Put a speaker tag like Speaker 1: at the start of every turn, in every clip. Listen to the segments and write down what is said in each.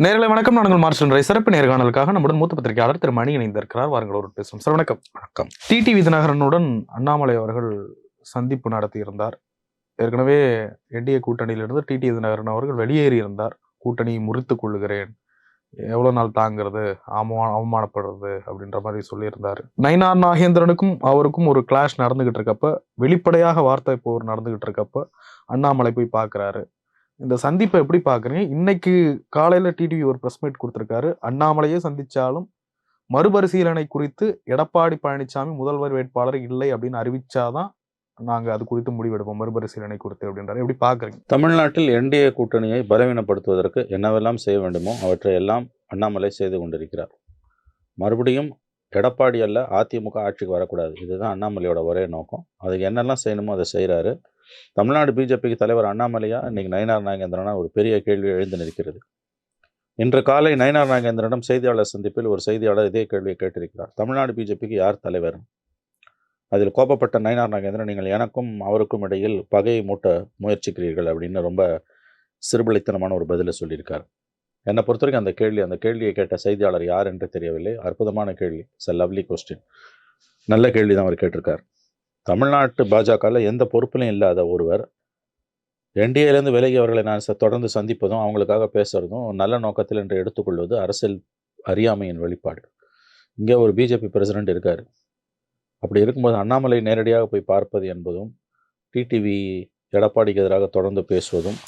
Speaker 1: நேரலை வணக்கம். நான் உங்கள் மார்ஷல் ரை. சிறப்பு நேர்காணலுக்காக நம்முடன் மூத்த பத்திரிகையாளர் திரு மணி இணைந்திருக்கிறார். வாருங்கள் ஒரு பேசுவோம். சார் வணக்கம்.
Speaker 2: வணக்கம்.
Speaker 1: டிடிவி தினகரனுடன் அண்ணாமலை அவர்கள் சந்திப்பு நடத்தியிருந்தார். ஏற்கனவே என்டிஏ கூட்டணியிலிருந்து டிடிவி தினகரன் அவர்கள் வெளியேறியிருந்தார். கூட்டணியை முறித்துக் கொள்ளுகிறேன், எவ்வளவு நாள் தாங்கிறது, அவமானப்படுறது அப்படின்ற மாதிரி சொல்லியிருந்தாரு. நயினார் நாகேந்திரனுக்கும் அவருக்கும் ஒரு கிளாஷ் நடந்துகிட்டு இருக்கப்ப, வெளிப்படையாக வார்த்தை போர் நடந்துகிட்டு இருக்கப்ப அண்ணாமலை போய் பார்க்கிறாரு. இந்த சந்திப்பை எப்படி பாக்குறீங்க? இன்னைக்கு காலையில டிடிவி ஒரு பிரஸ் மீட் கொடுத்திருக்காரு. அண்ணாமலையே சந்திச்சாலும் மறுபரிசீலனை குறித்து எடப்பாடி பழனிசாமி முதல்வர் வேட்பாளர் இல்லை அப்படின்னு அறிவிச்சாதான் நாங்க அது குறித்து முடிவெடுப்போம், மறுபரிசீலனை குறித்து அப்படின்றாரு. எப்படி பாக்குறீங்க?
Speaker 2: தமிழ்நாட்டில் என்டிஏ கூட்டணியை பலவீனப்படுத்துவதற்கு என்னவெல்லாம் செய்ய வேண்டுமோ அவற்றை எல்லாம் அண்ணாமலை செய்து கொண்டிருக்கிறார். மறுபடியும் எடப்பாடி அல்ல அதிமுக ஆட்சிக்கு வரக்கூடாது, இதுதான் அண்ணாமலையோட ஒரே நோக்கம். அதுக்கு என்னெல்லாம் செய்யணுமோ அதை செய்கிறாரு. தமிழ்நாடு பிஜேபிக்கு தலைவர் அண்ணாமலையா இன்னைக்கு நயினார் நாகேந்திரனா ஒரு பெரிய கேள்வி எழுந்து நிற்கிறது. இன்று காலை நயினார் நாகேந்திரனிடம் செய்தியாளர் சந்திப்பில் ஒரு செய்தியாளர் இதே கேள்வியை கேட்டிருக்கிறார். தமிழ்நாடு பிஜேபிக்கு யார் தலைவர்? அதில் கோபப்பட்ட நயினார் நாகேந்திரன், நீங்கள் எனக்கும் அவருக்கும் இடையில் பகையை மூட்ட முயற்சிக்கிறீர்கள் அப்படின்னு ரொம்ப சிறுபலித்தனமான ஒரு பதிலை சொல்லியிருக்கார். என்னை பொறுத்த வரைக்கும் அந்த கேள்வியை கேட்ட செய்தியாளர் யார் என்று தெரியவில்லை. அற்புதமான கேள்வி. It's a lovely question. நல்ல கேள்வி தான் அவர் கேட்டிருக்கார். தமிழ்நாட்டு பாஜகவில் எந்த பொறுப்பிலும் இல்லாத ஒருவர் என்டிஏலேருந்து விலகியவர்களை நான் தொடர்ந்து சந்திப்பதும் அவங்களுக்காக பேசுறதும் நல்ல நோக்கத்தில் என்று எடுத்துக்கொள்வது அரசியல் அறியாமையின் வெளிப்பாடு. இங்கே ஒரு பிஜேபி பிரசிடென்ட் இருக்கார். அப்படி இருக்கும்போது அண்ணாமலை நேரடியாக போய் பார்ப்பது என்பதும், டிடிவி எடப்பாடிக்கு எதிராக தொடர்ந்து பேசுவதும்,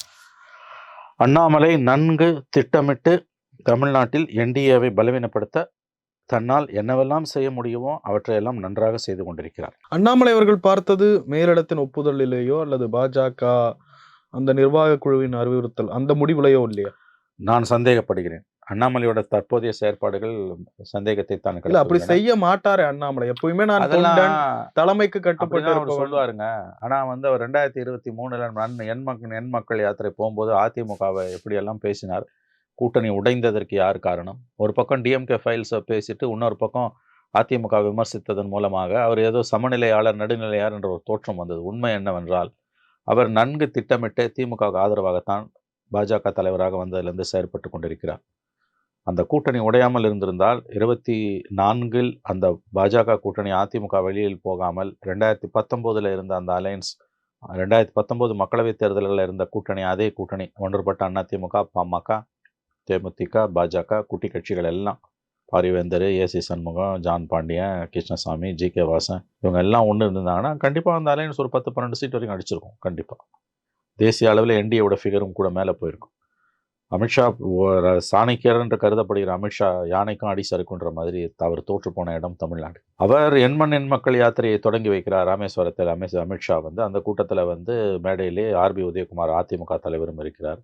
Speaker 2: அண்ணாமலை நன்கு திட்டமிட்டு தமிழ்நாட்டில் என்டிஏவை பலவீனப்படுத்த தன்னால் என்னவெல்லாம் செய்ய முடியுமோ அவற்றையெல்லாம் நன்றாக செய்து கொண்டிருக்கிறார்.
Speaker 1: அண்ணாமலை அவர்கள் பார்த்தது மேலிடத்தின் ஒப்புதலிலேயோ அல்லது பாஜக அந்த நிர்வாக குழுவின் அறிவுறுத்தல் அந்த முடிவுலையோ இல்லையா?
Speaker 2: நான் சந்தேகப்படுகிறேன். அண்ணாமலையோட தற்போதைய செயற்பாடுகள் சந்தேகத்தை தான்.
Speaker 1: அப்படி செய்ய மாட்டாரு அண்ணாமலை. எப்பவுமே நான் தலைமைக்கு கட்டுப்பட்டு
Speaker 2: சொல்லுவாருங்க. ஆனா அவர் 2023 எண் மக்கள் யாத்திரை போகும்போது அதிமுகவை எப்படியெல்லாம் பேசினார், கூட்டணி உடைந்ததற்கு யார் காரணம்? ஒரு பக்கம் டிஎம்கே ஃபைல்ஸை பேசிட்டு இன்னொரு பக்கம் அதிமுக விமர்சித்ததன் மூலமாக அவர் ஏதோ சமநிலையாளர் நடுநிலையாளர் என்ற ஒரு தோற்றம் வந்தது. உண்மை என்னவென்றால் அவர் நன்கு திட்டமிட்டு திமுகவுக்கு ஆதரவாகத்தான் பாஜக தலைவராக வந்ததிலிருந்து செயற்பட்டு கொண்டிருக்கிறார். அந்த கூட்டணி உடையாமல் இருந்திருந்தால் 24 அந்த பாஜக கூட்டணி அதிமுக வெளியில் போகாமல் 2019 இருந்த அந்த அலையன்ஸ், 2019 மக்களவைத் தேர்தலில் இருந்த கூட்டணி, அதே கூட்டணி ஒன்றுபட்ட அதிமுக, பாமக, தேமுதிக, பாஜக, குட்டி கட்சிகள் எல்லாம், பாரிவேந்தர், ஏசி சண்முகம், ஜான் பாண்டியன், கிருஷ்ணசாமி, ஜி.கே. வாசன், இவங்க எல்லாம் ஒன்று இருந்தாங்கன்னா கண்டிப்பாக அந்த அலையன்ஸ் ஒரு 10-12 சீட் வரைக்கும் அடிச்சிருக்கும். கண்டிப்பாக தேசிய அளவில் என்டிஏவோட ஃபிகரும் கூட மேலே போயிருக்கும். அமித்ஷா சாணக்கியர் என்று கருதப்படுகிற அமித்ஷா யானைக்கும் அடி சறுக்குன்ற மாதிரி அவர் தோற்று போன இடம் தமிழ்நாடு. அவர் எண் மக்கள் யாத்திரையை தொடங்கி வைக்கிறார் ராமேஸ்வரத்தில். அமித்ஷா அந்த கூட்டத்தில் மேடையிலே ஆர்பி உதயகுமார் அதிமுக தலைவரும் இருக்கிறார்.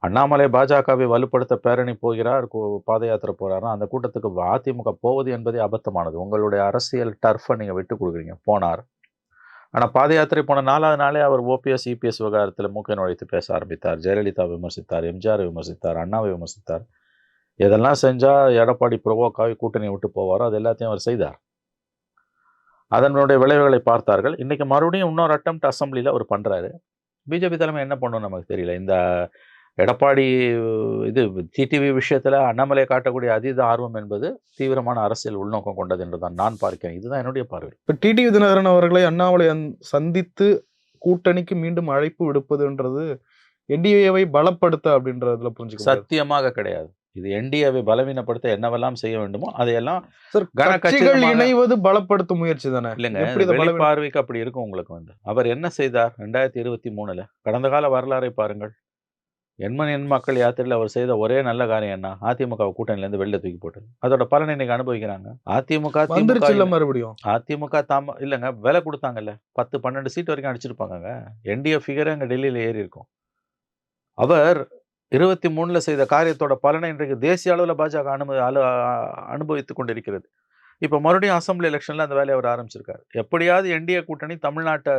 Speaker 2: அண்ணாமலை பாஜகவை வலுப்படுத்த பேரணி போகிறார், பாத யாத்திரை போகிறாருன்னா அந்த கூட்டத்துக்கு அதிமுக போவது என்பதே அபத்தமானது. உங்களுடைய அரசியல் டர்ஃபை நீங்கள் விட்டு கொடுக்குறீங்க. போனார். ஆனால் பாத யாத்திரை போன 4வது நாளே அவர் ஓபிஎஸ் இபிஎஸ் விவகாரத்தில் மூக்கை நுழைத்து பேச ஆரம்பித்தார். ஜெயலலிதா விமர்சித்தார், எம்ஜிஆர் விமர்சித்தார், அண்ணாவை விமர்சித்தார். எதெல்லாம் செஞ்சால் எடப்பாடி புரோவோக்காக கூட்டணி விட்டு போவாரோ அது எல்லாத்தையும் அவர் செய்தார். அதனுடைய விளைவுகளை பார்த்தார்கள். இன்றைக்கி மறுபடியும் இன்னொரு அட்டெம்ப்ட் அசம்பிளியில் அவர் பண்ணுறாரு. பிஜேபி தலைமை என்ன பண்ணணும்னு நமக்கு தெரியல. இந்த எடப்பாடி டிடிவி விஷயத்தில் அண்ணாமலை காட்டக்கூடிய அதீத ஆர்வம் என்பது தீவிரமான அரசியல் உள்நோக்கம் கொண்டது என்று தான் நான் பார்க்கிறேன். இதுதான் என்னுடைய பார்வை.
Speaker 1: இப்போ டிடிவி தினகரன் அவர்களை அண்ணாமலை சந்தித்து கூட்டணிக்கு மீண்டும் அழைப்பு விடுப்பதுன்றது என்டிஏவை பலப்படுத்த அப்படின்றதுல புரிஞ்சுக்க
Speaker 2: சத்தியமாக கிடையாது. இது என்டிஏவை பலவீனப்படுத்த என்னவெல்லாம் செய்ய வேண்டுமோ அதையெல்லாம்
Speaker 1: கட்சிகள் இணைவது பலப்படுத்தும் முயற்சி தானே.
Speaker 2: இல்லைங்க, பார்வைக்கு அப்படி இருக்கும். உங்களுக்கு அவர் என்ன செய்தார் 2023 கடந்த கால வரலாறை பாருங்கள். எண் மக்கள் யாத்திரையில் அவர் செய்த ஒரே நல்ல காரியம் என்ன? அதிமுக கூட்டணியிலேருந்து வெளில தூக்கி போட்டது. அதோட பலனை இன்னைக்கு அனுபவிக்கிறாங்க. அதிமுக
Speaker 1: மறுபடியும்
Speaker 2: அதிமுக இல்லைங்க, விலை கொடுத்தாங்கல்ல, 10-12 சீட் வரைக்கும் அடிச்சிருப்பாங்க. என்டிஏ ஃபிகரே அங்கே டெல்லியில் ஏறி இருக்கும். அவர் 23 செய்த காரியத்தோட பலனை இன்றைக்கு தேசிய அளவில் பாஜக அனுபவித்துக் கொண்டிருக்கிறது. இப்போ மறுபடியும் அசம்பிளி எலெக்ஷனில் அந்த வேலையை அவர் ஆரம்பிச்சிருக்காரு. எப்படியாவது என்டிஏ கூட்டணி தமிழ்நாட்டை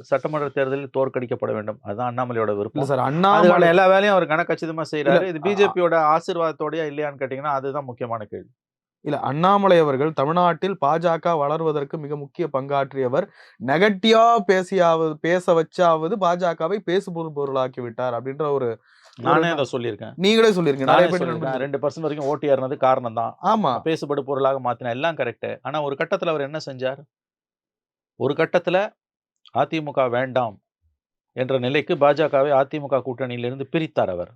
Speaker 2: சட்டமன்ற தேர்தலில் தோற்கடிக்கப்பட வேண்டும். அதுதான் அண்ணாமலையோட விருப்பம்.
Speaker 1: சார், அண்ணாமலை
Speaker 2: எல்லா வேலையும் அவர் கணக்கச்சிதமாக செய்கிறாரு. இது பிஜேபியோட ஆசீர்வாதத்தோடயா இல்லையான்னு கேட்டிங்கன்னா அதுதான் முக்கியமான கேள்வி.
Speaker 1: இல்ல அண்ணாமலை அவர்கள் தமிழ்நாட்டில் பாஜக வளர்வதற்கு மிக முக்கிய பங்காற்றியவர். நெகட்டிவா பேச வச்சாவது பாஜகவை பொருளாக்கி விட்டார் அப்படின்ற ஒரு
Speaker 2: நானே அதை சொல்லியிருக்கேன்.
Speaker 1: நீங்களே சொல்லிருக்கீங்க. நிறைய
Speaker 2: நானே
Speaker 1: பேர்
Speaker 2: சொல்லியிருக்கேன். 2% வரைக்கும் ஓட்டு ஏறினது காரணம் தான்.
Speaker 1: ஆமா.
Speaker 2: பேசுபடு பொருளாக மாத்தின எல்லாம் கரெக்ட். ஆனா ஒரு கட்டத்துல அவர் என்ன செஞ்சார்? ஒரு கட்டத்துல அதிமுக வேண்டாம் என்ற நிலைக்கு பாஜகவை அதிமுக கூட்டணியிலிருந்து பிரித்தார் அவர்.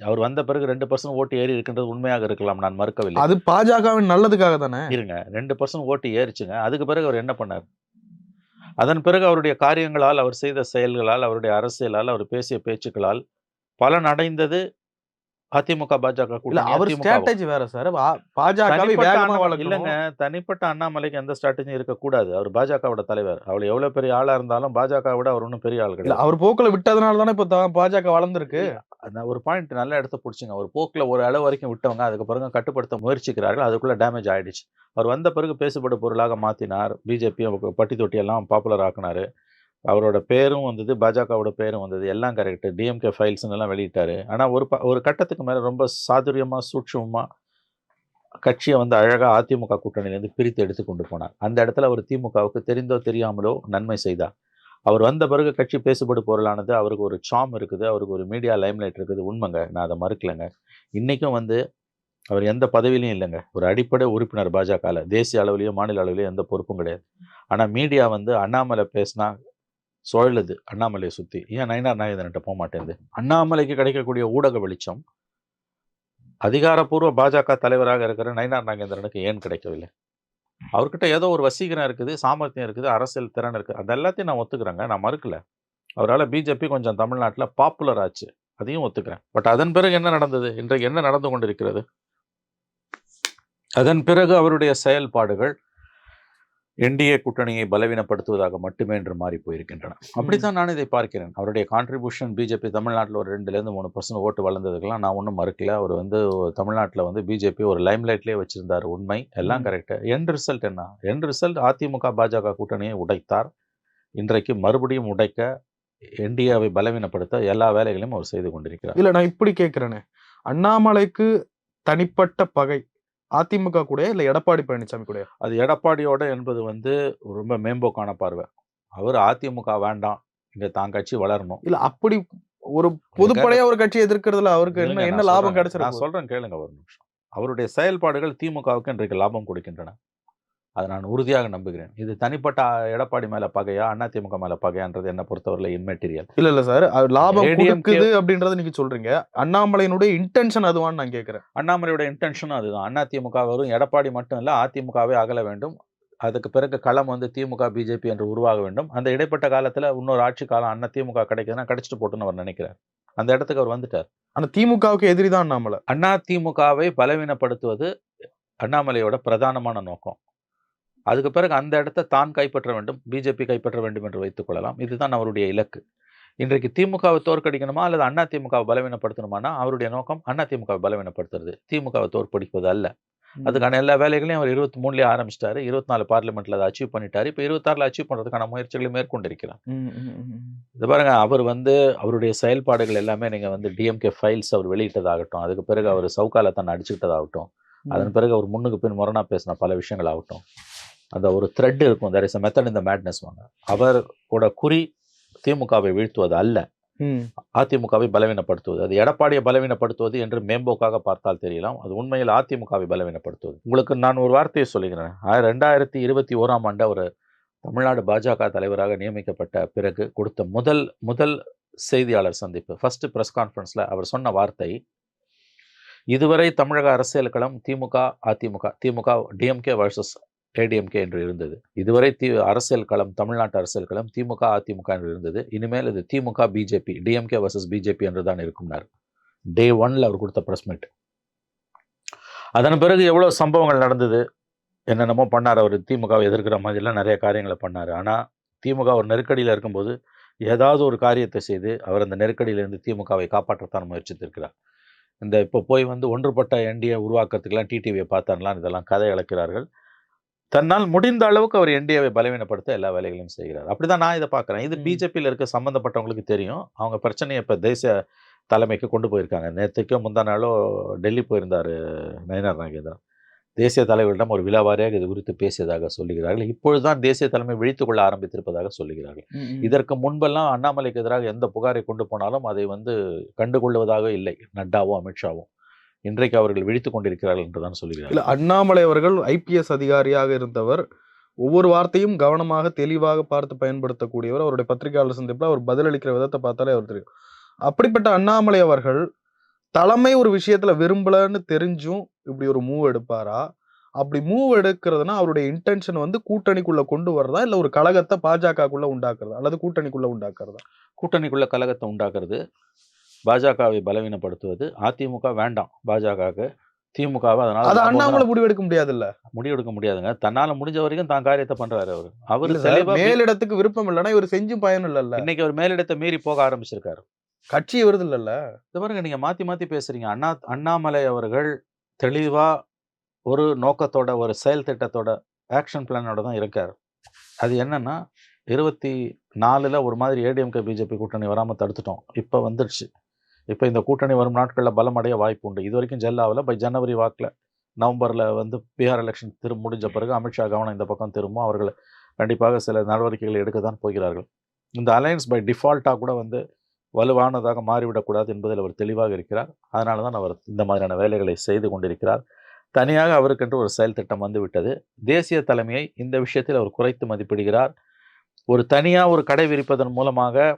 Speaker 2: அவர் வந்த பிறகு 2% ஓட்டு ஏறி இருக்கின்றது உண்மையாக இருக்கலாம், நான் மறுக்கவில்லை.
Speaker 1: அது பாஜகவின் நல்லதுக்காக தானே.
Speaker 2: இருங்க, 2% ஓட்டு ஏறிச்சுங்க. அதுக்கு பிறகு அவர் என்ன பண்ணார்? அதன் பிறகு அவருடைய காரியங்களால், அவர் செய்த செயல்களால், அவருடைய அரசியலால், அவர் பேசிய பேச்சுக்களால் பலன் அடைந்தது அதிமுக பாஜக
Speaker 1: இல்ல
Speaker 2: கூட்டணி.
Speaker 1: அவர்
Speaker 2: அதிமுகவும்.
Speaker 1: ஸ்ட்ராட்டஜி வேற சார். பாஜகவை
Speaker 2: தனிப்பட்ட
Speaker 1: வேகமா
Speaker 2: இல்லங்க,
Speaker 1: வளர்க்கணும்.
Speaker 2: தனிப்பட்ட அண்ணாமலைக்கு எந்த ஸ்ட்ராட்டஜியும் இருக்கக்கூடாது. அவர் பாஜகவோட தலைவர். அவர் எவ்வளவு பெரிய ஆளா இருந்தாலும் பாஜக விட அவர் ஒன்றும் பெரிய ஆள்
Speaker 1: இல்ல
Speaker 2: கிடையாது.
Speaker 1: அவர் போக்குல விட்டதுனால தானே இப்ப பாஜக வளர்ந்துருக்கு.
Speaker 2: அந்த ஒரு பாயிண்ட் நல்ல இடத்த பிடிச்சிங்க. ஒரு போக்குல ஒரு அளவு வரைக்கும் விட்டவங்க அதுக்கு பிறகு கட்டுப்படுத்த முயற்சிக்கிறார்கள். அதுக்குள்ள டேமேஜ் ஆயிடுச்சு. அவர் வந்த பிறகு பேசுபடு பொருளாக மாத்தினார். பிஜேபி பட்டி தொட்டி எல்லாம் பாப்புலர் ஆக்குனாரு. அவரோட பேரும் வந்தது, பாஜகவோட பேரும் வந்தது. எல்லாம் கரெக்ட். டிஎம்கே ஃபைல்ஸ் எல்லாம் வெளியிட்டாரு. ஆனா ஒரு கட்டத்துக்கு மேல ரொம்ப சாதுரியமா, சூட்சமா கட்சியை வந்து அழகா அதிமுக கூட்டணியிலேருந்து பிரித்து எடுத்து கொண்டு போனார். அந்த இடத்துல அவர் திமுகவுக்கு தெரிந்தோ தெரியாமலோ நன்மை செய்தார். அவர் வந்த பிறகு கட்சி பேசுபடு பொருளானது. அவருக்கு ஒரு சாம் இருக்குது, அவருக்கு ஒரு மீடியா லைம்லைட் இருக்குது. உண்மைங்க, நான் அதை மறுக்கலைங்க. இன்னைக்கும் வந்து அவர் எந்த பதவியிலையும் இல்லைங்க. ஒரு அடிப்படை உறுப்பினர் பாஜகவில். தேசிய அளவிலையோ மாநில அளவிலையோ எந்த பொறுப்பும் கிடையாது. ஆனால் மீடியா வந்து அண்ணாமலை பேசினா சுழலுது அண்ணாமலையை சுற்றி. ஏன் நயினார் நாகேந்திரன்ட்ட போக மாட்டேங்குது? அண்ணாமலைக்கு கிடைக்கக்கூடிய ஊடக வெளிச்சம் அதிகாரப்பூர்வ பாஜக தலைவராக இருக்கிற நயினார் நாகேந்திரனுக்கு ஏன் கிடைக்கவில்லை? அவர்கிட்ட ஏதோ ஒரு வசீகரம் இருக்குது, சாமர்த்தியம் இருக்குது, அரசியல் திறன் இருக்குது. அது எல்லாத்தையும் நான் ஒத்துக்கிறேங்க, நான் மறுக்கல. அவரால் பிஜேபி கொஞ்சம் தமிழ்நாட்டில் பாப்புலர் ஆச்சு, அதையும் ஒத்துக்கிறேன். பட் அதன் பிறகு என்ன நடந்தது? இன்றைக்கு என்ன நடந்து கொண்டிருக்கிறது? அதன் பிறகு அவருடைய செயல்பாடுகள் என்டிஏ கூட்டணியை பலவீனப்படுத்துவதாக மட்டுமே என்று மாறி போயிருக்கின்றன. அப்படித்தான் நான் இதை பார்க்கிறேன். அவருடைய கான்ட்ரிபியூஷன் பிஜேபி தமிழ்நாட்டில் ஒரு 2-3% ஓட்டு வளர்ந்ததுக்கெல்லாம் நான் ஒன்றும் மறுக்கல. அவர் வந்து தமிழ்நாட்டில் வந்து பிஜேபி ஒரு லைம்லைட்லேயே வச்சிருந்தார். உண்மை, எல்லாம் கரெக்டு. எண்ட் ரிசல்ட் என்ன? எண்ட் ரிசல்ட் அதிமுக பாஜக கூட்டணியை உடைத்தார். இன்றைக்கு மறுபடியும் உடைக்க, என்டிஏவை பலவீனப்படுத்த எல்லா வேலைகளையும் அவர் செய்து கொண்டிருக்கிறார்.
Speaker 1: இல்ல நான் இப்படி கேட்கிறேனே, அண்ணாமலைக்கு தனிப்பட்ட பகை அதிமுக கூட இல்ல எடப்பாடி பழனிசாமி கூட?
Speaker 2: அது எடப்பாடியோட என்பது வந்து ரொம்ப மேம்போக்கான பார்வை. அவர் அதிமுக வேண்டாம், இங்க தான் கட்சி வளரணும்.
Speaker 1: இல்ல அப்படி ஒரு பொதுப்படையா ஒரு கட்சி எதிர்க்கிறதுல அவருக்கு என்ன லாபம் கிடைச்சிருக்கு?
Speaker 2: நான் சொல்றேன் கேளுங்க ஒரு நிமிஷம். அவருடைய செயல்பாடுகள் திமுகவுக்கு இன்றைக்கு லாபம் கொடுக்கின்றன. அதை நான் உறுதியாக நம்புகிறேன். இது தனிப்பட்ட எடப்பாடி மேல பகையா, அதிமுக மேல பகையான்றது என்ன பொறுத்தவரையில இன்மெட்டீரியல்.
Speaker 1: இல்ல சார், லாபம் கொடுக்குது அப்படின்றத நீங்க சொல்றீங்க. அண்ணாமலையினுடைய இன்டென்ஷன் அதுவான்னு நான் கேட்கிறேன்.
Speaker 2: அண்ணாமலையோட இன்டென்ஷனும் அதுதான். அதிமுக வரும், எடப்பாடி மட்டும் இல்ல, அதிமுகவே அகல வேண்டும். அதுக்கு பிறகு களம் வந்து திமுக பிஜேபி என்று உருவாக வேண்டும். அந்த இடைப்பட்ட காலத்துல இன்னொரு ஆட்சி காலம் திமுக கிடைக்குதுன்னா கிடைச்சிட்டு போட்டுன்னு அவர் நினைக்கிறார். அந்த இடத்துக்கு அவர் வந்துட்டார்.
Speaker 1: ஆனா திமுகவுக்கு எதிரி தான் அண்ணாமலை.
Speaker 2: அதிமுகவை பலவீனப்படுத்துவது அண்ணாமலையோட பிரதானமான நோக்கம். அதுக்கு பிறகு அந்த இடத்தை தான் கைப்பற்ற வேண்டும், பிஜேபி கைப்பற்ற வேண்டும் என்று வைத்துக் கொள்ளலாம். இதுதான் அவருடைய இலக்கு. இன்றைக்கு திமுகவை தோற்கடிக்கணுமா அல்லது அதிமுகவை பலவீனப்படுத்தணுமானா அவருடைய நோக்கம் அதிமுகவை பலவீனப்படுத்துறது, திமுகவை தோற்கடிப்பது அல்ல. அதுக்கான எல்லா வேலைகளையும் அவர் 23லயே ஆரம்பிச்சிட்டாரு. 24 பார்லிமெண்ட்ல அதை அச்சீவ் பண்ணிட்டாரு. இப்போ 26ல அச்சீவ் பண்றதுக்கான முயற்சிகளை மேற்கொண்டிருக்கிறார். இது பாருங்க, அவர் வந்து அவருடைய செயல்பாடுகள் எல்லாமே நீங்க வந்து டிஎம்கே ஃபைல்ஸ் அவர் வெளியிட்டதாகட்டும், அதுக்கு பிறகு அவர் சவுக்கால தான் அடிச்சுக்கிட்டதாகட்டும், அதன் பிறகு அவர் முன்னுக்கு பின் முரணா பேசின பல விஷயங்கள் ஆகட்டும், அந்த ஒரு த்ரெட் இருக்கும். there is a method in the madness வாங்க. அவரோட குறி திமுகவை வீழ்த்துவது அல்ல, அதிமுகவை பலவீனப்படுத்துவது. அது எடப்பாடியை பலவீனப்படுத்துவது என்று மேம்போக்காக பார்த்தால் தெரியலாம். அது உண்மையில் அதிமுகவை பலவீனப்படுத்துவது. உங்களுக்கு நான் ஒரு வார்த்தையை சொல்லுகிறேன். 2021ஆம் ஆண்டு அவர் தமிழ்நாடு பாஜக தலைவராக நியமிக்கப்பட்ட பிறகு கொடுத்த முதல் செய்தியாளர் சந்திப்பு, ஃபர்ஸ்ட் பிரஸ் கான்ஃபரன்ஸ்ல அவர் சொன்ன வார்த்தை, இதுவரை தமிழக அரசியல் களம் திமுக அதிமுக, திமுக டிஎம்கே வர்சஸ் ஏடிஎம்கே என்று இருந்தது. இதுவரை அரசியல் களம், தமிழ்நாட்டு அரசியல் களம் திமுக அதிமுக என்று இருந்தது. இனிமேல் இது திமுக பிஜேபி, டிஎம்கே வர்சஸ் பிஜேபி என்று தான் இருக்கும்னார். டே 1ல அவர் கொடுத்த பிரஸ் மீட். அதன் பிறகு எவ்வளவு சம்பவங்கள் நடந்தது, என்னென்னமோ பண்ணார். அவர் திமுகவை எதிர்க்கிற மாதிரிலாம் நிறைய காரியங்களை பண்ணார். ஆனால் திமுக ஒரு நெருக்கடியில் இருக்கும்போது ஏதாவது ஒரு காரியத்தை செய்து அவர் அந்த நெருக்கடியிலிருந்து திமுகவை காப்பாற்றத்தான் முயற்சித்திருக்கிறார். இந்த இப்போ போய் வந்து ஒன்றுபட்ட என்டிஏ உருவாக்கத்துக்கெல்லாம் டிடிவியை பார்த்தான்லாம் இதெல்லாம் கதை இழக்கிறார்கள். தன்னால் முடிந்த அளவுக்கு அவர் என்டிஏவை பலவீனப்படுத்த எல்லா வேலைகளையும் செய்கிறார். அப்படிதான் நான் இதை பார்க்குறேன். இது பிஜேபியில் இருக்க சம்மந்தப்பட்டவங்களுக்கு தெரியும். அவங்க பிரச்சனையை இப்போ தேசிய தலைமைக்கு கொண்டு போயிருக்காங்க. நேற்றுக்கோ முந்தா நாளோ டெல்லி போயிருந்தார் நயினார் நாகேந்திரன். தேசிய தலைவரிடம் ஒரு விழாவாரியாக இது குறித்து பேசியதாக சொல்லுகிறார்கள். இப்பொழுதுதான் தேசிய தலைமை விழித்துக் கொள்ள ஆரம்பித்திருப்பதாக சொல்லுகிறார்கள். இதற்கு முன்பெல்லாம் அண்ணாமலைக்கு எதிராக எந்த புகாரை கொண்டு போனாலும் அதை கண்டுகொள்வதாக இல்லை நட்டாவோ அமித்ஷாவோ. இன்றைக்கு அவர்கள் விழித்துக் கொண்டிருக்கிறார்கள் என்றுதான் சொல்லுகிறார்கள்.
Speaker 1: இல்ல, அண்ணாமலை அவர்கள் ஐபிஎஸ் அதிகாரியாக இருந்தவர். ஒவ்வொரு வார்த்தையும் கவனமாக தெளிவாக பார்த்து பயன்படுத்தக்கூடியவர். அவருடைய பத்திரிகையாளர் சந்திப்பில் அவர் பதிலளிக்கிற விதத்தை பார்த்தாலே அவர் தெரியும். அப்படிப்பட்ட அண்ணாமலை அவர்கள் தலைமை ஒரு விஷயத்துல விரும்பலன்னு தெரிஞ்சும் இப்படி ஒரு மூவ் எடுப்பாரா? அப்படி மூவ் எடுக்கிறதுனா அவருடைய இன்டென்ஷன் கூட்டணிக்குள்ள கொண்டு வரதா, இல்ல ஒரு கழகத்தை பாஜகக்குள்ள உண்டாக்குறதா, அல்லது கூட்டணிக்குள்ள உண்டாக்குறதா?
Speaker 2: கூட்டணிக்குள்ள கலகத்தை உண்டாக்குறது, பாஜகவை பலவீனப்படுத்துவது. அதிமுக வேண்டாம் பாஜகவுக்கு, திமுகவை அதனால
Speaker 1: அண்ணாமலை முடிவெடுக்க முடியாது. இல்ல
Speaker 2: முடிவெடுக்க முடியாதுங்க. தன்னால முடிஞ்ச வரைக்கும் தான் காரியத்தை பண்றாரு அவரு.
Speaker 1: மேலிடத்துக்கு விருப்பம் இல்லைன்னா இவர் செஞ்சும் பயன் இல்லல்ல.
Speaker 2: இன்னைக்கு அவர் மேலிடத்தை மீறி போக ஆரம்பிச்சிருக்காரு.
Speaker 1: கட்சி வருது இல்லல்ல.
Speaker 2: இது பாருங்க, நீங்க மாத்தி மாத்தி பேசுறீங்க. அண்ணாமலை அவர்கள் தெளிவா ஒரு நோக்கத்தோட, ஒரு செயல் திட்டத்தோட, ஆக்ஷன் பிளானோட தான் இருக்காரு. அது என்னன்னா 24ல் ஒரு மாதிரி ஏடிஎம்கே பிஜேபி கூட்டணி வராம தடுத்துட்டோம். இப்ப வந்துருச்சு. இப்ப இந்த கூட்டணி வரும் நாட்களில் பலமடைய வாய்ப்பு உண்டு. இது வரைக்கும் ஜெல்லாவில் பை ஜனவரி வாக்கில் நவம்பர்ல பீகார் எலெக்ஷன் முடிஞ்ச பிறகு அமித்ஷா கவனம் இந்த பக்கம் திரும்பும். அவர்கள் கண்டிப்பாக சில நடவடிக்கைகள் எடுக்க தான் போகிறார்கள். இந்த அலையன்ஸ் பை டிஃபால்ட்டாக கூட வலுவானதாக மாறிவிடக்கூடாது என்பதில் அவர் தெளிவாக இருக்கிறார். அதனால தான் அவர் இந்த மாதிரியான வேலைகளை செய்து கொண்டிருக்கிறார். தனியாக அவருக்கென்று ஒரு செயல் திட்டம் வந்துவிட்டது. தேசிய தலைமையை இந்த விஷயத்தில் அவர் குறைத்து மதிப்பிடுகிறார். ஒரு தனியாக ஒரு கடை விரிப்பதன் மூலமாக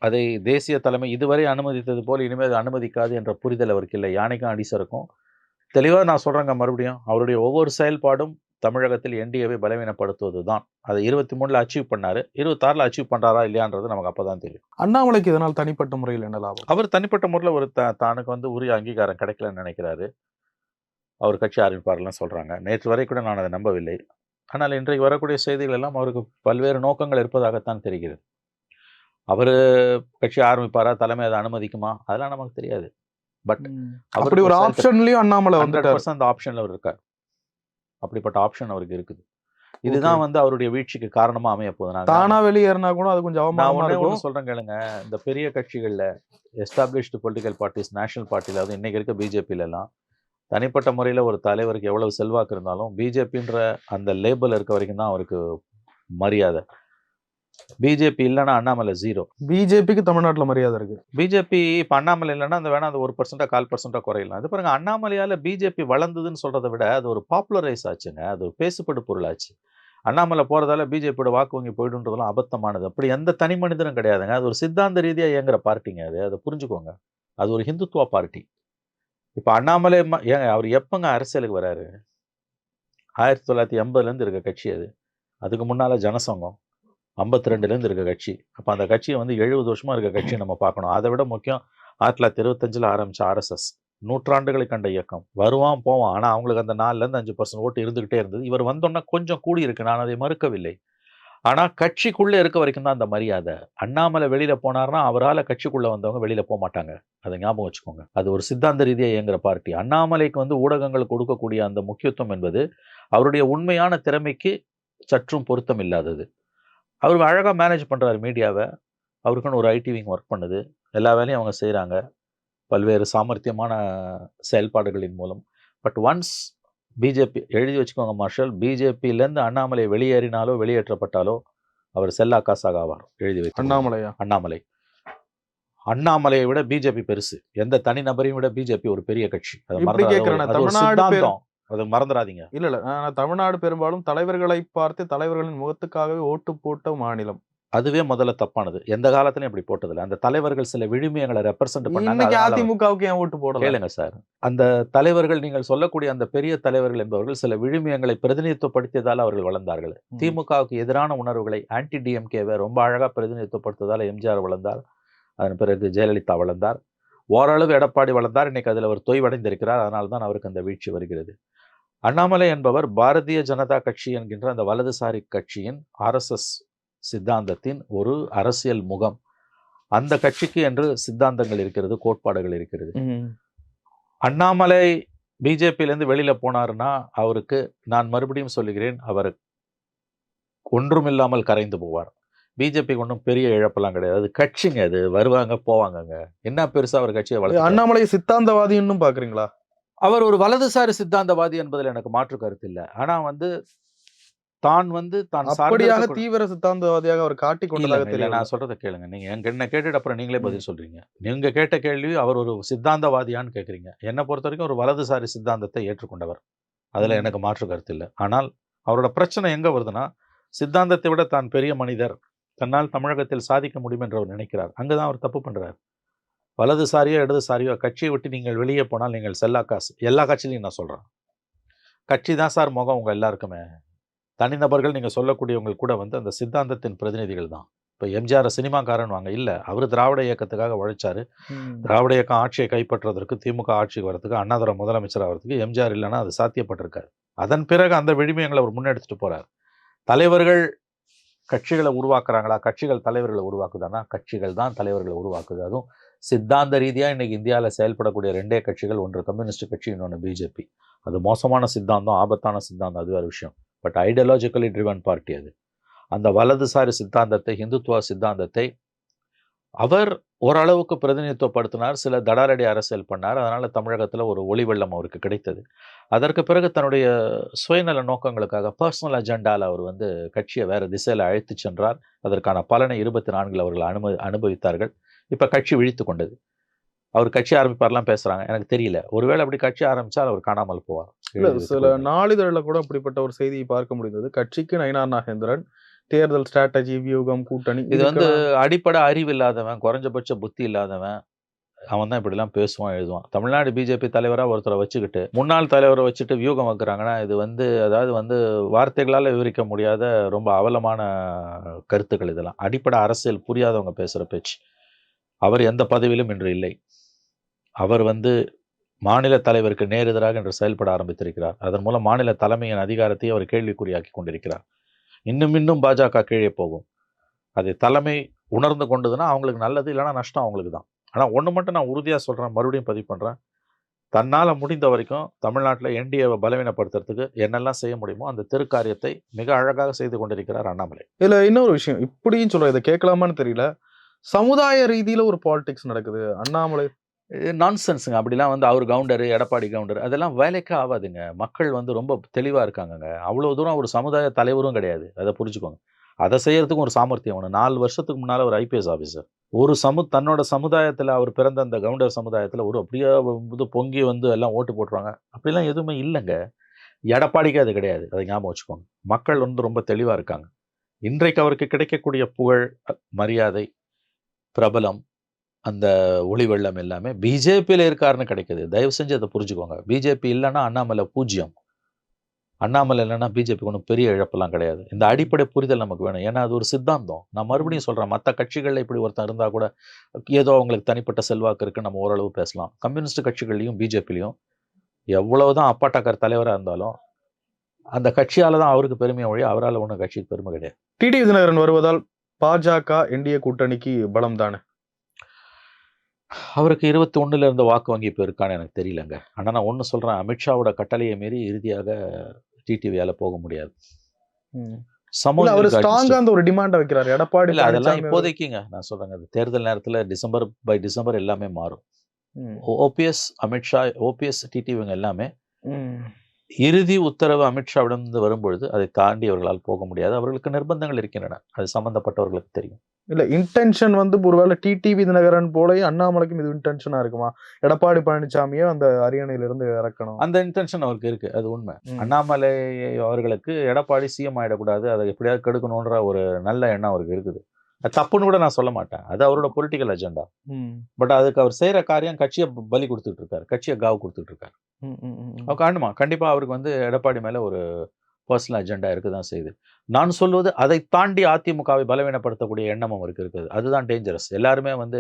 Speaker 2: அதை தேசிய தலைமை இதுவரை அனுமதித்தது போல் இனிமேல் அனுமதிக்காது என்ற புரிதல் அவருக்கு இல்லை. யானைக்கும் அடிசருக்கும் தெளிவாக நான் சொல்கிறேங்க. மறுபடியும் அவருடைய ஒவ்வொரு செயல்பாடும் தமிழகத்தில் என்டிஏவை பலவீனப்படுத்துவது தான். அதை 23ல் அச்சீவ் பண்ணாரு. 26ல் அச்சீவ் பண்ணுறாரா இல்லையான்றது நமக்கு அப்போ தான் தெரியும்.
Speaker 1: அண்ணாமலைக்கு இதனால் தனிப்பட்ட முறையில் என்ன லாபம்?
Speaker 2: அவர் தனிப்பட்ட முறையில் ஒரு தானுக்கு உரிய அங்கீகாரம் கிடைக்கலன்னு நினைக்கிறாரு. அவர் கட்சி ஆரம்பிப்பார்லாம் சொல்கிறாங்க. நேற்று வரை கூட நான் அதை நம்பவில்லை. ஆனால் இன்றைக்கு வரக்கூடிய செய்திகள் எல்லாம் அவருக்கு பல்வேறு நோக்கங்கள் இருப்பதாகத்தான் தெரிகிறது. அவர் கட்சி ஆரம்பிப்பாரா, தலைமை அதை அனுமதிக்குமா, அதெல்லாம் நமக்கு தெரியாது. பட்
Speaker 1: அப்படி ஒரு ஆப்ஷன்லயும் அண்ணாமலை
Speaker 2: 100% அந்த ஆப்ஷன்ல அவர் இருக்கார். அப்படிப்பட்ட ஆப்ஷன் அவருக்கு இருக்குது. இதுதான் அவருடைய வீழ்ச்சிக்கு காரணமா அமைய போகுது.
Speaker 1: தானா வெளியேறினா கூட அது கொஞ்சம் அவமானமா இருக்கும்.
Speaker 2: சொல்றேன் கேளுங்க. இந்த பெரிய கட்சிகள்ல எஸ்டாப்ளிஷ்டு பொலிட்டிக்கல் பார்ட்டிஸ், நேஷனல் பார்ட்டில இன்னைக்கு இருக்க பிஜேபியில எல்லாம் தனிப்பட்ட முறையில் ஒரு தலைவருக்கு எவ்வளவு செல்வாக்கு இருந்தாலும் பிஜேபின்ற அந்த லேபிள் இருக்க வரைக்கும் தான் அவருக்கு மரியாதை. பிஜேபி இல்லைன்னா அண்ணாமலை ஜீரோ.
Speaker 1: பிஜேபிக்கு தமிழ்நாட்டில் மரியாதை இருக்கு.
Speaker 2: பிஜேபி இப்போ அண்ணாமலை இல்லைன்னா அந்த 1% 1/4% குறையலாம். அது பாருங்க, அண்ணாமலையால பிஜேபி வளர்ந்ததுன்னு சொல்றதை விட அது ஒரு பாப்புலரைஸ் ஆச்சுங்க. அது ஒரு பேசுபடு பொருளாச்சு. அண்ணாமலை போறதால பிஜேபியோட வாக்கு வங்கி போயிடுன்றதெல்லாம் அபத்தமானது. அப்படி எந்த தனி மனிதனும் கிடையாதுங்க. அது ஒரு சித்தாந்த ரீதியாக இயங்குற பார்ட்டிங்க. அதை புரிஞ்சுக்கோங்க. அது ஒரு ஹிந்துத்துவா பார்ட்டி. இப்போ அண்ணாமலை அவர் எப்பங்க அரசியலுக்கு வராரு? 1980லேருந்து இருக்க கட்சி அது. அதுக்கு முன்னால ஜனசங்கம் 52லேருந்து இருக்க கட்சி. அப்போ அந்த கட்சியை 70 வருஷமா இருக்க கட்சியை நம்ம பார்க்கணும். அதை விட முக்கியம் 1925ல் ஆரம்பிச்ச ஆர்எஸ்எஸ் நூற்றாண்டுகளை கண்ட இயக்கம். வருவான் போவான், ஆனால் அவங்களுக்கு அந்த 4லேருந்து 5% ஓட்டு இருந்துகிட்டே இருந்தது. இவர் வந்தோன்னா கொஞ்சம் கூடி இருக்கு, நான் அதை மறுக்கவில்லை. ஆனால் கட்சிக்குள்ளே இருக்க வரைக்கும் தான் அந்த மரியாதை. அண்ணாமலை வெளியில போனார்னா அவரால் கட்சிக்குள்ள வந்தவங்க வெளியில போக மாட்டாங்க. அதை ஞாபகம் வச்சுக்கோங்க. அது ஒரு சித்தாந்த ரீதியாக இயங்குற பார்ட்டி. அண்ணாமலைக்கு ஊடகங்கள் கொடுக்கக்கூடிய அந்த முக்கியத்துவம் என்பது அவருடைய உண்மையான திறமைக்கு சற்றும் பொருத்தம் இல்லாதது. அவர் அழகாக மேனேஜ் பண்ணுறாரு மீடியாவை. அவருக்குன்னு ஒரு ஐடி விங் ஒர்க் பண்ணுது. எல்லா வேலையும் அவங்க செய்கிறாங்க பல்வேறு சாமர்த்தியமான செயல்பாடுகளின் மூலம். பட் ஒன்ஸ் பிஜேபி, எழுதி வச்சுக்கோங்க மார்ஷல், பிஜேபியிலேருந்து அண்ணாமலை வெளியேறினாலோ வெளியேற்றப்பட்டாலோ அவர் செல்லா காசாக ஆவார். எழுதி வைத்து. அண்ணாமலையை விட பிஜேபி பெருசு. எந்த தனிநபரையும் விட பிஜேபி ஒரு பெரிய கட்சி. அது மறந்துடாதீங்க.
Speaker 1: இல்ல தமிழ்நாடு பெரும்பாலும் தலைவர்களை பார்த்து தலைவர்களின் முகத்துக்காகவே ஓட்டு போட்ட மாநிலம்.
Speaker 2: அதுவே முதல்ல தப்பானது. எந்த காலத்திலும் இப்படி போட்டதில்லை. அந்த தலைவர்கள் சில விழுமியங்களை ரெப்ரசென்ட் பண்ணாங்க.
Speaker 1: அதிமுகவுக்கு ஏன் ஓட்டு போடல?
Speaker 2: கேளுங்க சார், அந்த தலைவர்கள், நீங்கள் சொல்லக்கூடிய அந்த பெரிய தலைவர்கள் என்பவர்கள் சில விழுமியங்களை பிரதிநிதித்துவப்படுத்தியதால் அவர்கள் வளர்ந்தார்கள். திமுகவுக்கு எதிரான உணர்வுகளை, ஆன்டி டிஎம்கேவை ரொம்ப அழகாக பிரதிநிதித்துவப்படுத்ததால் எம்ஜிஆர் வளர்ந்தார். அதன் பிறகு ஜெயலலிதா வளர்ந்தார். ஓரளவு எடப்பாடி வளர்ந்தார். இன்னைக்கு அதில் அவர் தொய்வடைந்திருக்கிறார். அதனால தான் அவருக்கு அந்த வீழ்ச்சி வருகிறது. அண்ணாமலை என்பவர் பாரதிய ஜனதா கட்சி என்கின்ற அந்த வலதுசாரி கட்சியின் ஆர்எஸ்எஸ் சித்தாந்தத்தின் ஒரு அரசியல் முகம். அந்த கட்சிக்கு என்று சித்தாந்தங்கள் இருக்கிறது, கோட்பாடுகள் இருக்கிறது. அண்ணாமலை பிஜேபியிலேருந்து வெளியில போனாருன்னா அவருக்கு, நான் மறுபடியும் சொல்லுகிறேன், அவர் ஒன்றுமில்லாமல் கரைந்து போவார். பிஜேபிக்கு ஒன்றும் பெரிய இழப்பெல்லாம் கிடையாது. அது கட்சிங்க, அது வருவாங்க போவாங்கங்க. என்ன பெருசா அவர் கட்சியை வளர்த்து.
Speaker 1: அண்ணாமலை சித்தாந்தவாதின்னு பாக்குறீங்களா?
Speaker 2: அவர் ஒரு வலதுசாரி சித்தாந்தவாதி என்பதில் எனக்கு மாற்று கருத்து இல்ல. ஆனா வந்து தான் சார்ந்திருக்க
Speaker 1: அப்படியாக தீவிர சித்தாந்தவாதியாக அவர் காட்டிக் கொண்டதாக
Speaker 2: இல்ல
Speaker 1: தெரியவில்லை.
Speaker 2: நான் சொல்றத கேளுங்க. நீங்க என்ன கேட்டுட்டு அப்புறம் நீங்களே
Speaker 1: ம்.
Speaker 2: பதில் சொல்றீங்க. நீங்க கேட்ட கேள்வி அவர் ஒரு சித்தாந்தவாதியான்னு கேட்கிறீங்க. என்ன பொறுத்தவரைக்கும் ஒரு வலதுசாரி சித்தாந்தத்தை ஏற்றுக்கொண்டவர். அதுல
Speaker 1: ம்.
Speaker 2: எனக்கு மாற்று கருத்து இல்ல. ஆனால் அவரோட பிரச்சனை எங்க வருதுன்னா, சித்தாந்தத்தை விட தான் பெரிய மனிதர். தன்னால் தமிழகத்தில் சாதிக்க முடியும் என்று அவர் நினைக்கிறார். அங்க தான் அவர் தப்பு பண்றாரு. வலதுசாரியோ, இடதுசாரியோ கட்சியை விட்டு நீங்கள் வெளியே போனால் நீங்கள் செல்லா காசு. எல்லா கட்சியிலயும் நான் சொல்றேன். கட்சி தான் சார் முகம் உங்க எல்லாருக்குமே. தனிநபர்கள் நீங்க சொல்லக்கூடியவங்க கூட வந்து அந்த சித்தாந்தத்தின் பிரதிநிதிகள் தான். இப்ப எம்ஜிஆர் சினிமாக்காரன்னுவாங்க. இல்ல. அவரு திராவிட இயக்கத்துக்காக உழைச்சாரு.
Speaker 1: ம்.
Speaker 2: திராவிட இயக்கம் ஆட்சியை கைப்பற்றுவதற்கு, திமுக ஆட்சிக்கு வரதுக்கு, அண்ணாதுரை முதலமைச்சர் ஆவறதுக்கு எம்ஜிஆர் இல்லன்னா அது சாத்தியப்பட்டிருக்காது. அதன் பிறகு அந்த விழுமியங்களை அவர் முன்னெடுத்துட்டு போறார். தலைவர்கள் கட்சிகளை உருவாக்குறாங்களா? கட்சிகள் தலைவர்களை உருவாக்குதானா? கட்சிகள் தான் தலைவர்களை உருவாக்குது. அதுவும் சித்தாந்த ரீதியா இன்னைக்கு இந்தியால செயல்படக்கூடிய 2 கட்சிகள். ஒன்று கம்யூனிஸ்ட் கட்சி, இன்னொன்னு பிஜேபி. அது மோசமான சித்தாந்தம், ஆபத்தான சித்தாந்தம். அது வேற விஷயம். பட் ஐடியாலஜிக்கலி ட்ரிவன் பார்ட்டி அது. அந்த வலதுசாரி சித்தாந்தத்தை, இந்துத்துவ சித்தாந்தத்தை அவர் ஓரளவுக்கு பிரதிநிதித்துவப்படுத்தினார். சில தடாலடி அரசியல் பண்ணார். அதனால தமிழகத்துல ஒரு ஒளி வெள்ளம் அவருக்கு கிடைத்தது. அதற்கு பிறகு தன்னுடைய சுயநல நோக்கங்களுக்காக பர்சனல் அஜெண்டால அவர் வந்து கட்சியை வேற திசையில அழைத்துச் சென்றார். அதற்கான பலனை 24 அவர்கள் அனுபவித்தார்கள். இப்ப கட்சி விழித்துக் கொண்டது. அவர் கட்சி ஆரம்பிப்பார்லாம் பேசுறாங்க. எனக்கு தெரியல. ஒருவேளை அப்படி கட்சி ஆரம்பிச்சால் அவர் காணாமல் போவார்.
Speaker 1: இல்ல
Speaker 2: எழுதி வைத்துக்
Speaker 1: சில
Speaker 2: கொள்ளுங்கள்.
Speaker 1: நாளிதழ்ல கூட அப்படிப்பட்ட ஒரு செய்தியை பார்க்க முடிந்தது. கட்சிக்கு நயினார் நாகேந்திரன், தேர்தல் ஸ்ட்ராட்டஜி, வியூகம், கூட்டணி
Speaker 2: இது வந்து
Speaker 1: இதுக்கெல்லாம்
Speaker 2: அடிப்படை அறிவு இல்லாதவன், குறைஞ்சபட்ச புத்தி இல்லாதவன். அவன் தான் இப்படிலாம் பேசுவான், எழுதுவான். தமிழ்நாடு பிஜேபி தலைவரா ஒருத்தரை வச்சுக்கிட்டு, முன்னாள் தலைவரை வச்சுட்டு வியூகம் வகுறாங்கன்னா, இது வந்து அதாவது வந்து வார்த்தைகளால விவரிக்க முடியாத ரொம்ப அவலமான கருத்துக்கள் இதெல்லாம். அடிப்படை அரசியல் புரியாதவங்க பேசுற பேச்சு. அவர் எந்த பதவியிலும் இன்று இல்லை. அவர் வந்து மாநில தலைவருக்கு நேர் எதிராக இன்று செயல்பட ஆரம்பித்திருக்கிறார். அதன் மூலம் மாநில தலைமையின் அதிகாரத்தை அவர் கேள்விக்குறியாக்கி கொண்டிருக்கிறார். இன்னும் பாஜக கீழே போகும். அதை தலைமை உணர்ந்து கொண்டதுன்னா அவங்களுக்கு நல்லது, இல்லைன்னா நஷ்டம் அவங்களுக்கு தான். ஆனால் ஒன்று மட்டும் நான் உறுதியாக சொல்கிறேன், மறுபடியும் பதிவு பண்ணுறேன். தன்னால் முடிந்த வரைக்கும் தமிழ்நாட்டில் என்டிஏவை பலவீனப்படுத்துறதுக்கு என்னெல்லாம் செய்ய முடியுமோ அந்த திருக்காரியத்தை மிக அழகாக செய்து கொண்டிருக்கிறார் அண்ணாமலை.
Speaker 1: இதுல இன்னொரு விஷயம், இப்படியும் சொல்றேன், இதை கேட்கலாமான்னு தெரியல. சமுதாய ரீதியில ஒரு பாலிடிக்ஸ் நடக்குது. அண்ணாமலை
Speaker 2: நான்சென்ஸுங்க. அப்படிலாம் வந்து அவர் கவுண்டரு, எடப்பாடி கவுண்டர் அதெல்லாம் வேலைக்கே ஆகாதுங்க. மக்கள் வந்து ரொம்ப தெளிவாக இருக்காங்கங்க. அவ்வளோ தூரம் ஒரு சமுதாய தலைவரும் கிடையாது. அதை புரிஞ்சுக்கோங்க. அதை செய்யறதுக்கும் ஒரு சாமர்த்தியம் வேணும். 4 வருஷத்துக்கு முன்னால் ஒரு ஐபிஎஸ் ஆஃபீஸர் ஒரு தன்னோட சமுதாயத்தில், அவர் பிறந்த அந்த கவுண்டர் சமுதாயத்தில் ஒரு அப்படியே இது பொங்கி வந்து எல்லாம் ஓட்டு போட்டுருவாங்க. அப்படிலாம் எதுவுமே இல்லைங்க. எடப்பாடிக்கு அது கிடையாது. அதை ஞாபகம் வச்சுக்கோங்க. மக்கள் வந்து ரொம்ப தெளிவாக இருக்காங்க. இன்றைக்கு அவருக்கு கிடைக்கக்கூடிய புகழ், மரியாதை, பிரபலம், அந்த ஒளி வெள்ளம் எல்லாமே பிஜேபியில் இருக்காருன்னு கிடைக்குது. தயவு செஞ்சு அதை புரிஞ்சுக்கோங்க. பிஜேபி இல்லைன்னா அண்ணாமலை பூஜ்யம். அண்ணாமலை இல்லைன்னா பிஜேபிக்கு ஒன்றும் பெரிய இழப்பெல்லாம் கிடையாது. இந்த அடிப்படை புரிதல் நமக்கு வேணும். ஏன்னா அது ஒரு சித்தாந்தம். நான் மறுபடியும் சொல்கிறேன், மற்ற கட்சிகளில் இப்படி ஒருத்தன் இருந்தால் கூட ஏதோ அவங்களுக்கு தனிப்பட்ட செல்வாக்கு இருக்குன்னு நம்ம ஓரளவு பேசலாம். கம்யூனிஸ்ட் கட்சிகள்லையும் பிஜேபிலையும் எவ்வளவுதான் அப்பாட்டக்கர் தலைவராக இருந்தாலும் அந்த கட்சியால் தான் அவருக்கு பெருமையை ஒழிய அவரால் ஒன்றும் கட்சிக்கு பெருமை கிடையாது.
Speaker 1: டிடிவி தினகரன் வருவதால் பாஜக என்டிஏ கூட்டணிக்கு பலம் தானே?
Speaker 2: அவருக்கு 21 இருந்த வாக்கு வங்கி இப்போ இருக்கான்னு எனக்கு தெரியலங்க. ஆனால் நான் ஒன்று சொல்கிறேன், அமித்ஷாவோட கட்டளையை மீறி இறுதியாக டிடிவியால போக முடியாது.
Speaker 1: இல்ல, அவர் ஸ்ட்ராங்கா அந்த ஒரு டிமாண்ட வைக்கிறார். எடப்பாடி
Speaker 2: இல்ல அதெல்லாம்
Speaker 1: பழனிசாமி
Speaker 2: இப்போதைக்குங்க நான் சொல்றேங்க. அது தேர்தல் நேரத்துல டிசம்பர் எல்லாமே மாறும். ஓபிஎஸ், அமித்ஷா, ஓபிஎஸ், டிடிவி இவங்க எல்லாமே இறுதி உத்தரவு அமித்ஷாவிடம் வரும்பொழுது அதை தாண்டி அவர்களால் போக முடியாது. அவர்களுக்கு நிர்பந்தங்கள் இருக்கின்றன. அது சம்பந்தப்பட்டவர்களுக்கு தெரியும்.
Speaker 1: இல்ல, இன்டென்ஷன் வந்து ஒருவேளை டிடிவி தினகரன் போலயே அண்ணாமலைக்கும் இது இன்டென்ஷனா இருக்குமா? எடப்பாடி பழனிசாமியே அந்த அரியணையில இருந்து இறக்கணும்.
Speaker 2: அந்த இன்டென்ஷன் அவருக்கு இருக்கு. அது உண்மை. அண்ணாமலை அவர்களுக்கு எடப்பாடி சிஎம் ஆயிடக்கூடாது, அதை எப்படியாவது கெடுக்கணுன்ற ஒரு நல்ல எண்ணம் அவருக்கு இருக்குது. அது தப்புன்னு கூட நான் சொல்ல மாட்டேன். அது அவரோட பொலிட்டிக்கல் அஜெண்டா. பட் அதுக்கு அவர் செய்யற காரியம் கட்சியை பலி கொடுத்துட்டு இருக்காரு. கட்சியை காவு கொடுத்துட்டு இருக்காரு. காணுமா கண்டிப்பா அவருக்கு வந்து எடப்பாடி மேல ஒரு பர்சனல் அஜெண்டா இருக்குதான் செய்யுது. நான் சொல்வது அதை தாண்டி அதிமுகவை பலவீனப்படுத்தக்கூடிய எண்ணம் அவருக்கு இருக்குது. அதுதான் டேஞ்சரஸ். எல்லாருமே வந்து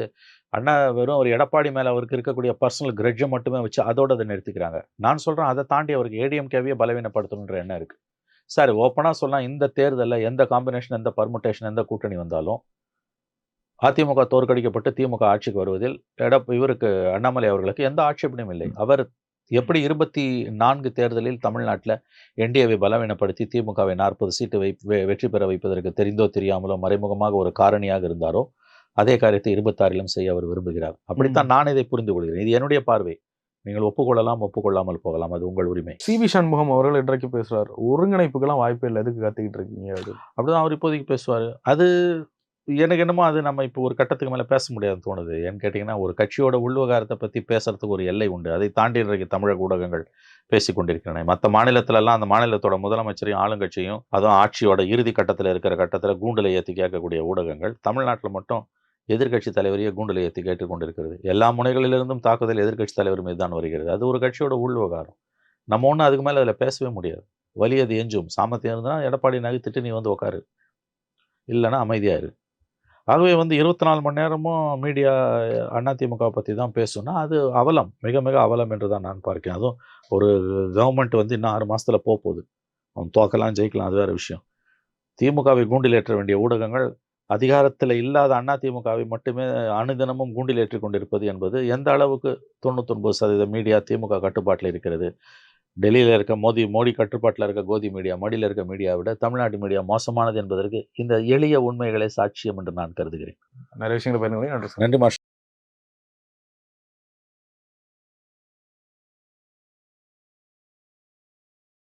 Speaker 2: அண்ணா வெறும் ஒரு எடப்பாடி மேல அவருக்கு இருக்கக்கூடிய பர்சனல் கிரட்ஜை மட்டுமே வச்சு அதோட அதை நிறுத்திக்கிறாங்க. நான் சொல்றேன், அதை தாண்டி அவருக்கு ஏடிஎம்கேவையே பலவீனப்படுத்தணுன்ற எண்ணம் இருக்கு. சார் ஓப்பனா சொல்லலாம், இந்த தேர்தலில் எந்த காம்பினேஷன், எந்த பர்முட்டேஷன், எந்த கூட்டணி வந்தாலும் அதிமுக தோற்கடிக்கப்பட்டு திமுக ஆட்சிக்கு வருவதில் இவருக்கு அண்ணாமலை அவர்களுக்கு எந்த ஆட்சேபனையும் இல்லை. அவர் எப்படி 24 தேர்தலில் தமிழ்நாட்டில் என்டிஏவை பலவீனப்படுத்தி திமுகவை 40 சீட்டு வெற்றி பெற வைப்பதற்கு தெரிந்தோ தெரியாமலோ மறைமுகமாக ஒரு காரணியாக இருந்தாரோ, அதே காரியத்தை 26 செய்ய அவர் விரும்புகிறார். அப்படித்தான் நான் இதை புரிந்து கொள்கிறேன். இது என்னுடைய பார்வை. நீங்கள் ஒப்புக்கொள்ளலாம், ஒப்புக்கொள்ளாமல் போகலாம். அது உங்கள் உரிமை.
Speaker 1: சிவி சண்முகம் அவர்கள் இன்றைக்கு பேசுறாரு. ஒருங்கிணைப்புக்கெல்லாம் வாய்ப்பே இல்ல. எதுக்கு கத்திக்கிட்டு இருக்கீங்க அப்படின்னு.
Speaker 2: அப்படிதான் அவர் இப்போதைக்கு பேசுவாரு. அது எனக்கு என்னமோ அது நம்ம இப்போ ஒரு கட்டத்துக்கு மேல பேச முடியாதுன்னு தோணுது. ஏன்னு கேட்டீங்கன்னா, ஒரு கட்சியோட உள்விவகாரத்த பத்தி பேசுறதுக்கு ஒரு எல்லை உண்டு. அதை தாண்டி இன்றைக்கு தமிழக ஊடகங்கள் பேசிக் கொண்டிருக்கின்றன. மத்த மாநிலத்திலலாம் அந்த மாநிலத்தோட முதலமைச்சரையும், ஆளுங்கட்சியும், அதுவும் ஆட்சியோட இறுதி கட்டத்துல இருக்கிற கட்டத்துல கூண்டுல ஏத்தி கேட்கக்கூடிய ஊடகங்கள், தமிழ்நாட்டுல மட்டும் எதிர்க்கட்சி தலைவரையே கூண்டுல ஏத்தி கேட்டுக் கொண்டிருக்கிறது. எல்லா முனைகளிலிருந்தும் தாக்குதல் எதிர்க்கட்சி தலைவர் மீது தான் வருகிறது. அது ஒரு கட்சியோட உள்விவகாரம். நம்ம ஒண்ணும் அதுக்கு மேல அதுல பேசவே முடியாது. வலி அது எஞ்சும். சாமர்த்தியம் இருந்தா எடப்பாடி நகர்த்திட்டு நீ வந்து உட்காரு. இல்லன்னா அமைதியா இரு. ஆகவே வந்து 24 மணி நேரமும் மீடியா அதிமுக பத்தி தான் பேசும்னா, அது அவலம். மிக மிக அவலம் என்று தான் நான் பார்க்கிறேன். அதுவும் ஒரு கவர்மெண்ட் வந்து இன்னும் 6 மாசத்துல போப்போது. அவன் தோக்கலாம், ஜெயிக்கலாம். அது வேற விஷயம். திமுகவை கூண்டில் ஏற்ற வேண்டிய ஊடகங்கள், அதிகாரத்துல இல்லாத அதிமுகவை மட்டுமே அனுதினமும் கூண்டில் ஏற்றிக் கொண்டிருப்பது என்பது எந்த அளவுக்கு 99% மீடியா திமுக கட்டுப்பாட்டுல இருக்கிறது. டெல்லியில இருக்க மோடி கட்டுப்பாட்டுல இருக்க கோதி மீடியா, மடியில இருக்க மீடியாவை விட தமிழ்நாட்டு மீடியா மோசமானது என்பதற்கு இந்த எளிய உண்மைகளே சாட்சியம் என்று நான் கருதுகிறேன்.
Speaker 1: நிறைய விஷயங்களை பகிர்ந்து கொண்டீங்க. நன்றி சார்.
Speaker 2: நன்றி மாஷ்.